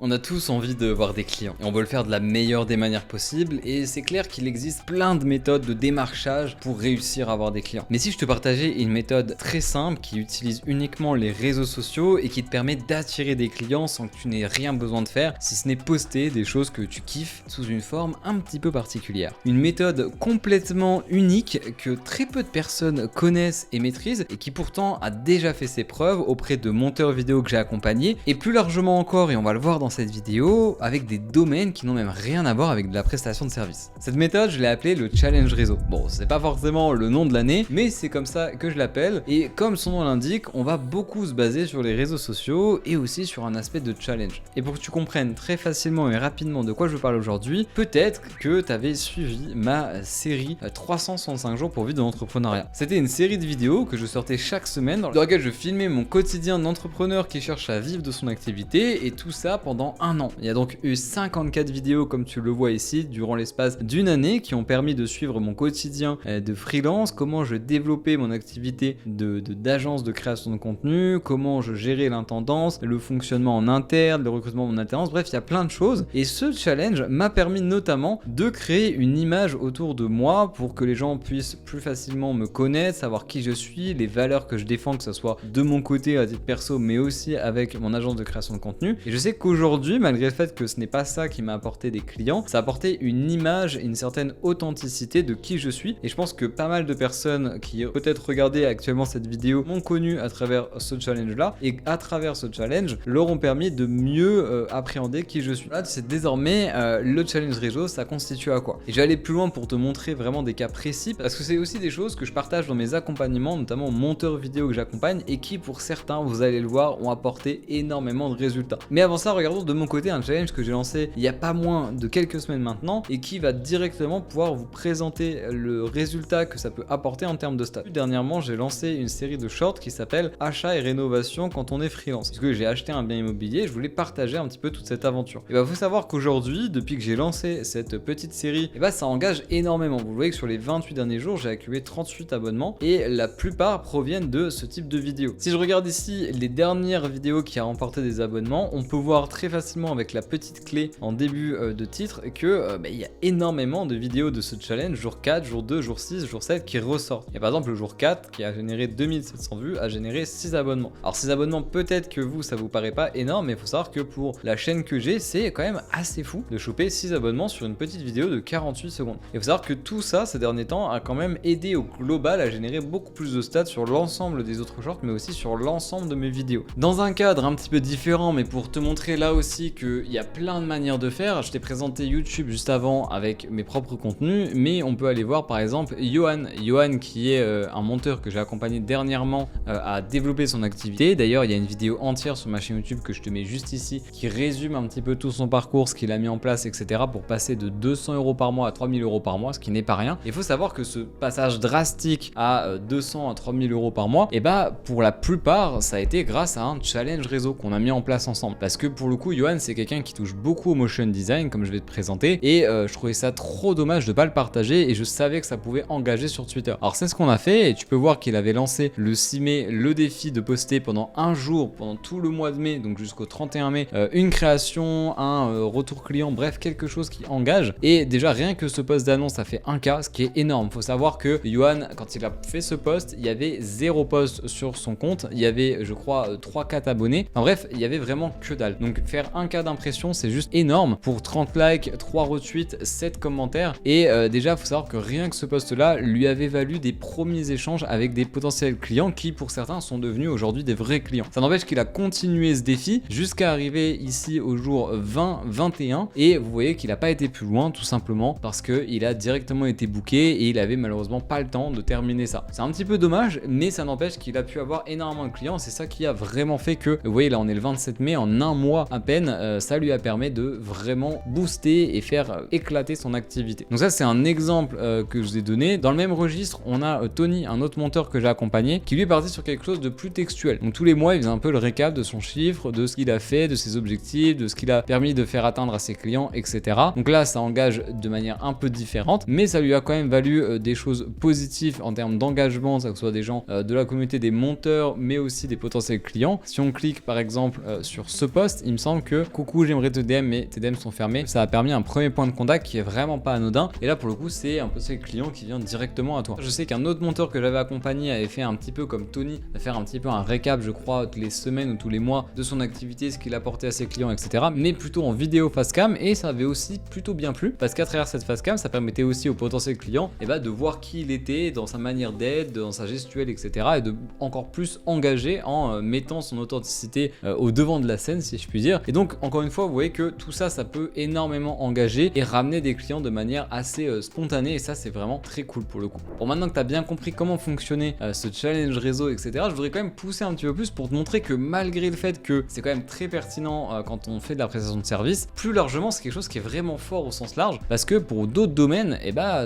On a tous envie de voir des clients et on veut le faire de la meilleure des manières possibles et c'est clair qu'il existe plein de méthodes de démarchage pour réussir à avoir des clients. Mais si je te partageais une méthode très simple qui utilise uniquement les réseaux sociaux et qui te permet d'attirer des clients sans que tu n'aies rien besoin de faire, si ce n'est poster des choses que tu kiffes sous une forme un petit peu particulière. Une méthode complètement unique que très peu de personnes connaissent et maîtrisent et qui pourtant a déjà fait ses preuves auprès de monteurs vidéo que j'ai accompagnés et plus largement encore, et on va le voir dans cette vidéo, avec des domaines qui n'ont même rien à voir avec de la prestation de service. Cette méthode, je l'ai appelée le challenge réseau. Bon, c'est pas forcément le nom de l'année, mais c'est comme ça que je l'appelle. Et comme son nom l'indique, on va beaucoup se baser sur les réseaux sociaux et aussi sur un aspect de challenge. Et pour que tu comprennes très facilement et rapidement de quoi je parle aujourd'hui, peut-être que tu avais suivi ma série 365 jours pour vivre de l'entrepreneuriat. C'était une série de vidéos que je sortais chaque semaine dans laquelle je filmais mon quotidien d'entrepreneur qui cherche à vivre de son activité et tout ça pendant un an. Il y a donc eu 54 vidéos comme tu le vois ici durant l'espace d'une année qui ont permis de suivre mon quotidien de freelance, comment je développais mon activité d'agence de création de contenu, comment je gérais l'intendance, le fonctionnement en interne, le recrutement en alternance, bref il y a plein de choses et ce challenge m'a permis notamment de créer une image autour de moi pour que les gens puissent plus facilement me connaître, savoir qui je suis, les valeurs que je défends, que ce soit de mon côté à titre perso mais aussi avec mon agence de création de contenu. Et je sais qu'aujourd'hui, malgré le fait que ce n'est pas ça qui m'a apporté des clients, ça a apporté une image, une certaine authenticité de qui je suis. Et je pense que pas mal de personnes qui peut-être regardaient actuellement cette vidéo m'ont connu à travers ce challenge-là. Et à travers ce challenge, leur ont permis de mieux appréhender qui je suis. Là, c'est désormais le challenge réseau, ça constitue à quoi? Et je vais aller plus loin pour te montrer vraiment des cas précis parce que c'est aussi des choses que je partage dans mes accompagnements, notamment monteurs vidéo que j'accompagne et qui, pour certains, vous allez le voir, ont apporté énormément de résultats. Mais avant ça, regardons de mon côté un challenge que j'ai lancé il y a pas moins de quelques semaines maintenant et qui va directement pouvoir vous présenter le résultat que ça peut apporter en termes de stats. Dernièrement, j'ai lancé une série de shorts qui s'appelle Achat et rénovation quand on est freelance. Parce que j'ai acheté un bien immobilier et je voulais partager un petit peu toute cette aventure. Et bah, faut savoir qu'aujourd'hui, depuis que j'ai lancé cette petite série, et bah, ça engage énormément. Vous voyez que sur les 28 derniers jours, j'ai accumulé 38 abonnements et la plupart proviennent de ce type de vidéos. Si je regarde ici les dernières vidéos qui a remporté des abonnements, on peut voir très facilement avec la petite clé en début de titre que il y a énormément de vidéos de ce challenge, jour 4, jour 2, jour 6, jour 7 qui ressortent. Et par exemple le jour 4 qui a généré 2700 vues a généré 6 abonnements. Alors ces abonnements, peut-être que vous ça vous paraît pas énorme, mais il faut savoir que pour la chaîne que j'ai, c'est quand même assez fou de choper 6 abonnements sur une petite vidéo de 48 secondes. Il faut savoir que tout ça ces derniers temps a quand même aidé au global à générer beaucoup plus de stats sur l'ensemble des autres shorts, mais aussi sur l'ensemble de mes vidéos. Dans un cadre un petit peu différent, mais pour te montrer là aussi qu'il y a plein de manières de faire, je t'ai présenté YouTube juste avant avec mes propres contenus, mais on peut aller voir par exemple Johan qui est un monteur que j'ai accompagné dernièrement à développer son activité. D'ailleurs, il y a une vidéo entière sur ma chaîne YouTube que je te mets juste ici qui résume un petit peu tout son parcours, ce qu'il a mis en place, etc. pour passer de 200 € par mois à 3000 € par mois, ce qui n'est pas rien. Il faut savoir que ce passage drastique à 200 à 3000 € par mois, et bah pour la plupart, ça a été grâce à un challenge réseau qu'on a mis en place ensemble. Parce que pour le coup, Johan, c'est quelqu'un qui touche beaucoup au motion design, comme je vais te présenter, et je trouvais ça trop dommage de pas le partager, et je savais que ça pouvait engager sur Twitter. Alors c'est ce qu'on a fait, et tu peux voir qu'il avait lancé le 6 mai le défi de poster pendant un jour, pendant tout le mois de mai, donc jusqu'au 31 mai, une création, un retour client, bref, quelque chose qui engage. Et déjà, rien que ce post d'annonce, ça fait 1K, ce qui est énorme. Faut savoir que Johan, quand il a fait ce post, il y avait 0 post sur son compte, il y avait, je crois, 3-4 abonnés. Enfin bref, il y avait vraiment que dalle. Donc faire 1K d'impression, c'est juste énorme pour 30 likes, 3 retweets, 7 commentaires. Et déjà, faut savoir que rien que ce post-là lui avait valu des premiers échanges avec des potentiels clients qui, pour certains, sont devenus aujourd'hui des vrais clients. Ça n'empêche qu'il a continué ce défi jusqu'à arriver ici au jour 20-21 et vous voyez qu'il n'a pas été plus loin tout simplement parce qu'il a directement été booké et il avait malheureusement pas le temps de terminer ça. C'est un petit peu dommage, mais ça n'empêche qu'il a pu avoir énormément de clients. C'est ça qui a vraiment fait que, vous voyez là on est le 27 mai, en un mois à peine, ça lui a permis de vraiment booster et faire éclater son activité. Donc ça c'est un exemple que je vous ai donné. Dans le même registre, on a Tony, un autre monteur que j'ai accompagné, qui lui est parti sur quelque chose de plus textuel. Donc tous les mois, il faisait un peu le récap de son chiffre, de ce qu'il a fait, de ses objectifs, de ce qu'il a permis de faire atteindre à ses clients, etc. Donc là, ça engage de manière un peu différente, mais ça lui a quand même valu des choses positives en termes d'engagement, que ce soit des gens de la communauté des monteurs, mais aussi des potentiels clients. Si on clique par exemple sur ce post, il me semble exemple que coucou, j'aimerais te DM mais tes DM sont fermés. Ça a permis un premier point de contact qui est vraiment pas anodin. Et là pour le coup c'est un peu ce client qui vient directement à toi. Je sais qu'un autre monteur que j'avais accompagné avait fait un petit peu comme Tony, à faire un petit peu un récap je crois toutes les semaines ou tous les mois de son activité, ce qu'il apportait à ses clients, etc. Mais plutôt en vidéo face cam, et ça avait aussi plutôt bien plu parce qu'à travers cette face cam ça permettait aussi au potentiel client de voir qui il était dans sa manière d'être, dans sa gestuelle, etc. et de encore plus engager en mettant son authenticité au devant de la scène si je puis dire. Et donc encore une fois vous voyez que tout ça peut énormément engager et ramener des clients de manière assez spontanée, et ça c'est vraiment très cool pour le coup. Bon, maintenant que tu as bien compris comment fonctionnait ce challenge réseau, etc., je voudrais quand même pousser un petit peu plus pour te montrer que malgré le fait que c'est quand même très pertinent quand on fait de la prestation de service, plus largement c'est quelque chose qui est vraiment fort au sens large, parce que pour d'autres domaines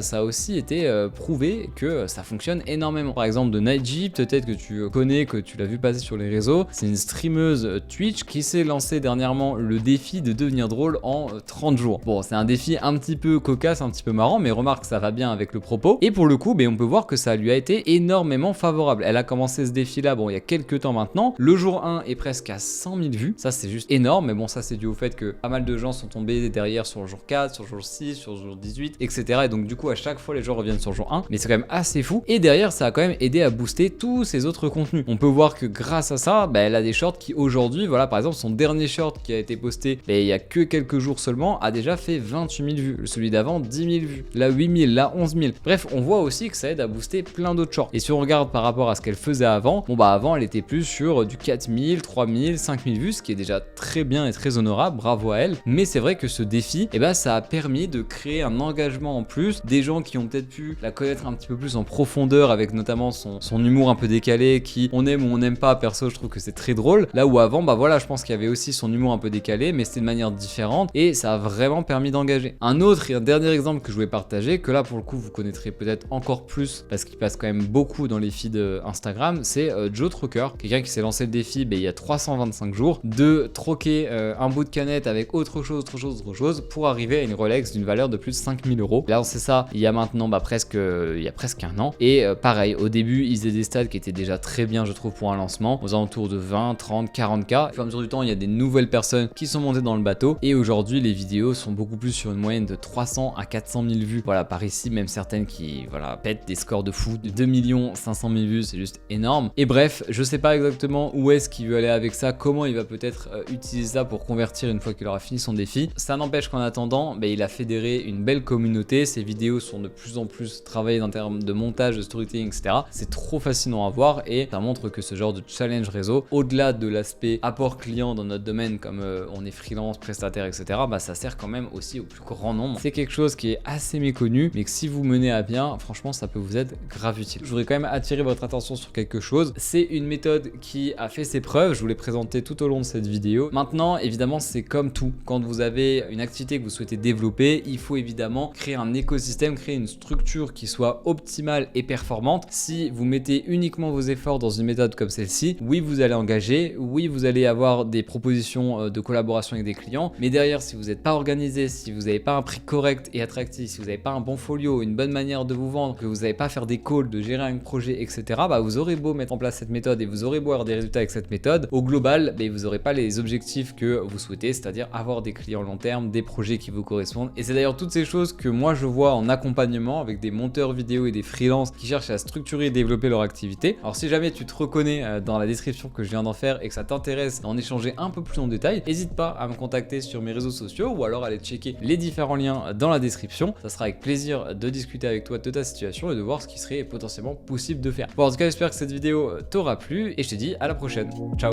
ça a aussi été prouvé que ça fonctionne énormément. Par exemple de Naiji, peut-être que tu connais, que tu l'as vu passer sur les réseaux, c'est une streameuse Twitch qui s'est lancé dernièrement le défi de devenir drôle en 30 jours. Bon, c'est un défi un petit peu cocasse, un petit peu marrant, mais remarque ça va bien avec le propos, et pour le coup on peut voir que ça lui a été énormément favorable. Elle a commencé ce défi là il y a quelques temps maintenant, le jour 1 est presque à 100 000 vues, ça c'est juste énorme, mais bon ça c'est dû au fait que pas mal de gens sont tombés derrière sur le jour 4, sur le jour 6, sur le jour 18, etc. Et donc du coup à chaque fois les gens reviennent sur le jour 1, mais c'est quand même assez fou, et derrière ça a quand même aidé à booster tous ses autres contenus. On peut voir que grâce à ça, elle a des shorts qui aujourd'hui, voilà par exemple son dernier short qui a été posté il y a que quelques jours seulement a déjà fait 28 000 vues, celui d'avant 10 000 vues, là 8 000, là 11 000. Bref, on voit aussi que ça aide à booster plein d'autres shorts. Et si on regarde par rapport à ce qu'elle faisait avant, avant elle était plus sur du 4 000, 3 000, 5 000 vues, ce qui est déjà très bien et très honorable, bravo à elle. Mais c'est vrai que ce défi, ça a permis de créer un engagement en plus, des gens qui ont peut-être pu la connaître un petit peu plus en profondeur, avec notamment son humour un peu décalé, qui on aime ou on n'aime pas, perso je trouve que c'est très drôle, là où avant je pense qu'il y avait aussi son humour un peu décalé, mais c'était de manière différente, et ça a vraiment permis d'engager. Un autre et un dernier exemple que je voulais partager, que là pour le coup vous connaîtrez peut-être encore plus, parce qu'il passe quand même beaucoup dans les feeds Instagram, c'est Joe Trocker, quelqu'un qui s'est lancé le défi il y a 325 jours, de troquer un bout de canette avec autre chose pour arriver à une Rolex d'une valeur de plus de 5 000 euros. Là on sait ça il y a maintenant presque un an, et pareil au début ils faisaient des stats qui étaient déjà très bien je trouve pour un lancement, aux alentours de 20, 30, 40K. Au fur et à mesure du temps il y a des nouvelles personnes qui sont montées dans le bateau, et aujourd'hui les vidéos sont beaucoup plus sur une moyenne de 300 à 400 000 vues, voilà par ici, même certaines qui pètent des scores de fou, de 2 500 000 vues, c'est juste énorme. Et bref, je sais pas exactement où est-ce qu'il veut aller avec ça, comment il va peut-être utiliser ça pour convertir une fois qu'il aura fini son défi. Ça n'empêche qu'en attendant, il a fédéré une belle communauté, ses vidéos sont de plus en plus travaillées en termes de montage, de storytelling, etc. C'est trop fascinant à voir, et ça montre que ce genre de challenge réseau, au-delà de l'aspect apport client dans notre domaine, comme on est freelance, prestataire, etc., ça sert quand même aussi au plus grand nombre. C'est quelque chose qui est assez méconnu, mais que si vous menez à bien, franchement ça peut vous être grave utile. Je voudrais quand même attirer votre attention sur quelque chose, c'est une méthode qui a fait ses preuves, je vous l'ai présenté tout au long de cette vidéo. Maintenant évidemment c'est comme tout, quand vous avez une activité que vous souhaitez développer, il faut évidemment créer un écosystème, créer une structure qui soit optimale et performante. Si vous mettez uniquement vos efforts dans une méthode comme celle-ci, oui vous allez engager, oui vous allez avoir des propositions de collaboration avec des clients, mais derrière si vous n'êtes pas organisé, si vous n'avez pas un prix correct et attractif, si vous n'avez pas un bon folio, une bonne manière de vous vendre, que vous n'avez pas faire des calls, de gérer un projet, etc., vous aurez beau mettre en place cette méthode et vous aurez beau avoir des résultats avec cette méthode, au global vous n'aurez pas les objectifs que vous souhaitez, c'est-à-dire avoir des clients long terme, des projets qui vous correspondent. Et c'est d'ailleurs toutes ces choses que moi je vois en accompagnement avec des monteurs vidéo et des freelances qui cherchent à structurer et développer leur activité. Alors si jamais tu te reconnais dans la description que je viens d'en faire et que ça t'intéresse d'en échanger un peu plus en détail, n'hésite pas à me contacter sur mes réseaux sociaux ou alors aller checker les différents liens dans la description. Ça sera avec plaisir de discuter avec toi de ta situation et de voir ce qui serait potentiellement possible de faire. Bon, en tout cas j'espère que cette vidéo t'aura plu et je te dis à la prochaine. Ciao.